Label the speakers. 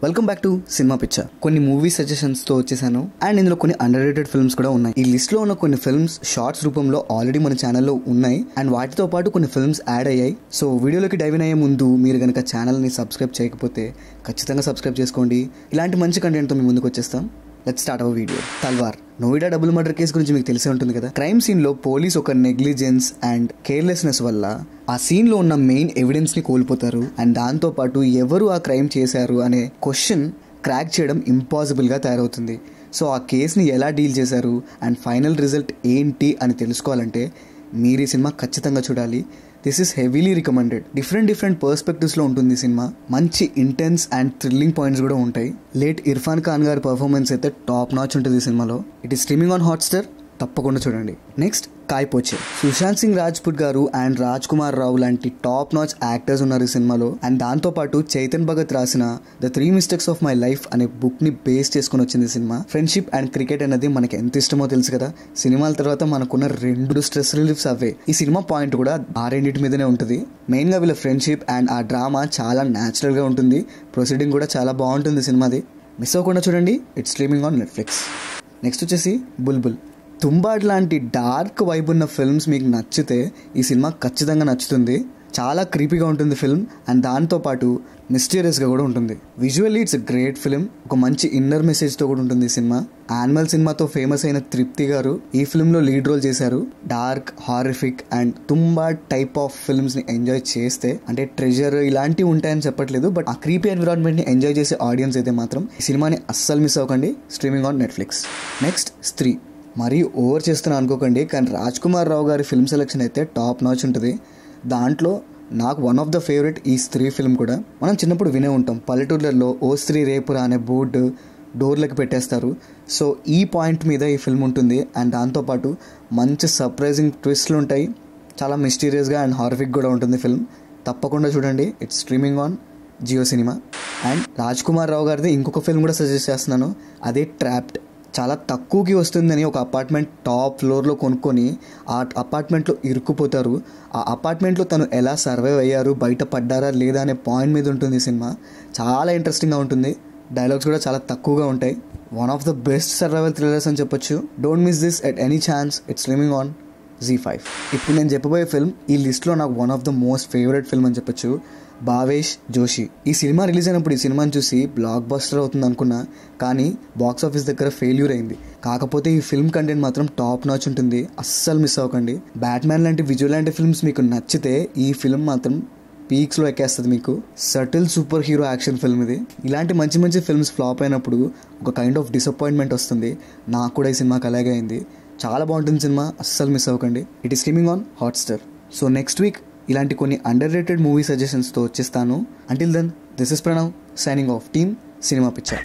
Speaker 1: Welcome back to cinema picture. కొన్ని movie suggestions తో వచ్చేసాను అండ్ ఇందులో కొన్ని అండర్ రేటెడ్ ఫిల్మ్స్ కూడా ఉన్నాయి. ఈ లిస్ట్ లో ఉన్న కొన్ని ఫిల్మ్స్ షార్ట్స్ రూపంలో ఆల్రెడీ మన ఛానల్లో ఉన్నాయి అండ్ వాటితో పాటు కొన్ని ఫిల్మ్స్ యాడ్ అయ్యాయి. సో వీడియోలోకి డైవ్ అయ్యే ముందు మీరు కనుక ఛానల్ని సబ్స్క్రైబ్ చేయకపోతే ఖచ్చితంగా సబ్స్క్రైబ్ చేసుకోండి. ఇలాంటి మంచి కంటెంట్తో మీ ముందుకు వచ్చేస్తాం. Let's start our video. Talwar Noida double murder case గురించి మీకు తెలిసే ఉంటుంది కదా. క్రైమ్ సీన్ లో పోలీస్ ఒక నెగ్లిజెన్స్ అండ్ కేర్లెస్నెస్ వల్ల ఆ సీన్ లో ఉన్న మెయిన్ ఎవిడెన్స్ ని కోల్పోతారు అండ్ దాంతో పాటు ఎవరు ఆ క్రైమ్ చేశారు అనే క్వశ్చన్ క్రాక్ చేయడం ఇంపాసిబుల్ గా తయారవుతుంది. సో ఆ కేసుని ఎలా డీల్ చేశారు అండ్ ఫైనల్ రిజల్ట్ ఏంటి అని తెలుసుకోవాలంటే మీరు ఈ సినిమా ఖచ్చితంగా చూడాలి. This is heavily recommended. Different perspectives లో ఉంటుంది సినిమా. మంచి ఇంటెన్స్ అండ్ థ్రిల్లింగ్ పాయింట్స్ కూడా ఉంటాయి. లేట్ ఇర్ఫాన్ ఖాన్ గారి పర్ఫార్మెన్స్ అయితే టాప్ నాచ్ ఉంటుంది ఈ సినిమాలో. It is streaming on Hotstar, తప్పకుండా చూడండి. నెక్స్ట్ కాయ్పోచే. సుశాంత్ సింగ్ రాజ్పుట్ గారు అండ్ రాజ్ కుమార్ రావు లాంటి టాప్ నాచ్ యాక్టర్స్ ఉన్నారు ఈ సినిమాలో. అండ్ దాంతో పాటు చైతన్ భగత్ రాసిన the 3 mistakes of my life అనే బుక్ ని బేస్ చేసుకుని వచ్చింది సినిమా. ఫ్రెండ్షిప్ అండ్ క్రికెట్ అనేది మనకి ఎంత ఇష్టమో తెలుసు కదా. సినిమాల తర్వాత మనకున్న 2 స్ట్రెస్ రిలీఫ్స్ అవే. ఈ సినిమా పాయింట్ కూడా ఆ రెండింటి మీదనే ఉంటుంది. మెయిన్ గా వీళ్ళ ఫ్రెండ్షిప్ అండ్ ఆ డ్రామా చాలా న్యాచురల్ గా ఉంటుంది. ప్రొసీడింగ్ కూడా చాలా బాగుంటుంది సినిమాది. మిస్ అవ్వకుండా చూడండి. It's streaming on Netflix. Next వచ్చేసి బుల్బుల్. తుంబాడ్ లాంటి డార్క్ వైబ్ ఉన్న ఫిల్మ్స్ మీకు నచ్చితే ఈ సినిమా ఖచ్చితంగా నచ్చుతుంది. చాలా క్రీపీగా ఉంటుంది ఫిల్మ్ అండ్ దాంతోపాటు మిస్టీరియస్గా కూడా ఉంటుంది. Visually it's great film. ఒక మంచి ఇన్నర్ మెసేజ్తో కూడా ఉంటుంది ఈ సినిమా. యానిమల్ సినిమాతో ఫేమస్ అయిన తృప్తి గారు ఈ ఫిల్మ్లో లీడ్ రోల్ చేశారు. Dark, horrific and Tumbbad type of ఫిల్మ్స్ని ఎంజాయ్ చేస్తే, అంటే ట్రెజర్ ఇలాంటివి ఉంటాయని చెప్పట్లేదు, బట్ ఆ క్రీపీ ఎన్విరాన్మెంట్ని ఎంజాయ్ చేసే ఆడియన్స్ అయితే మాత్రం ఈ సినిమాని అస్సలు మిస్ అవ్వకండి. Streaming on Netflix. నెక్స్ట్ స్త్రీ. మరీ ఓవర్ చేస్తున్నా అనుకోకండి, కానీ రాజ్ కుమార్ రావు గారి ఫిల్మ్ సెలెక్షన్ అయితే టాప్ నాచ్ ఉంటుంది. దాంట్లో నాకు వన్ ఆఫ్ ద ఫేవరెట్ ఈ స్త్రీ ఫిల్మ్ కూడా. మనం చిన్నప్పుడు వినే ఉంటాం, పల్లెటూర్లలో ఓ స్త్రీ రేపురా అనే బోర్డు డోర్లకు పెట్టేస్తారు. సో ఈ పాయింట్ మీద ఈ ఫిల్మ్ ఉంటుంది అండ్ దాంతోపాటు మంచి సర్ప్రైజింగ్ ట్విస్ట్లు ఉంటాయి. చాలా మిస్టీరియస్గా అండ్ హారిఫిక్ కూడా ఉంటుంది ఫిల్మ్. తప్పకుండా చూడండి. It's streaming on Jio Cinema. And Raj Kumar Rao గారిది ఇంకొక ఫిల్మ్ కూడా సజెస్ట్ చేస్తున్నాను, అదే ట్రాప్డ్. చాలా తక్కువకి వస్తుందని ఒక అపార్ట్మెంట్ టాప్ ఫ్లోర్లో కొనుక్కొని ఆ అపార్ట్మెంట్లో ఇరుక్కుపోతారు. ఆ అపార్ట్మెంట్లో తను ఎలా సర్వైవ్ అయ్యారు, బయట పడ్డారా లేదా అనే పాయింట్ మీద ఉంటుంది ఈ సినిమా. చాలా ఇంట్రెస్టింగ్గా ఉంటుంది. డైలాగ్స్ కూడా చాలా తక్కువగా ఉంటాయి. One of the best survival thrillers అని చెప్పొచ్చు. Don't miss this at any chance. It's streaming on Z5. ఇప్పుడు నేను చెప్పబోయే ఫిల్మ్ ఈ లిస్ట్లో నాకు one of the most favourite film అని చెప్పొచ్చు, భావేష్ జోషి. ఈ సినిమా రిలీజ్ అయినప్పుడు ఈ సినిమాని చూసి బ్లాక్ బస్టర్ అవుతుంది అనుకున్నా, కానీ బాక్స్ ఆఫీస్ దగ్గర ఫెయిల్యూర్ అయింది. కాకపోతే ఈ ఫిల్మ్ కంటెంట్ మాత్రం టాప్ నాచ్ ఉంటుంది. అస్సలు మిస్ అవ్వకండి. బ్యాట్మ్యాన్ లాంటి విజువల్ లాంటి ఫిల్మ్స్ మీకు నచ్చితే ఈ ఫిల్మ్ మాత్రం పీక్స్లో ఎక్కేస్తుంది మీకు. Subtle super hero action film ఇది. ఇలాంటి మంచి ఫిల్మ్స్ ఫ్లాప్ అయినప్పుడు ఒక కైండ్ ఆఫ్ డిసప్పాయింట్మెంట్ వస్తుంది. నాకు కూడా ఈ సినిమాకి అలాగే అయింది. చాలా బాగుంటుంది సినిమా, అస్సలు మిస్ అవ్వకండి. It is streaming on Hotstar. So next week ఇలాంటి కొన్ని అండర్ రేటెడ్ మూవీ సజెషన్స్తో వచ్చేస్తాను. Until then, this is Pranav signing off, team cinema picture.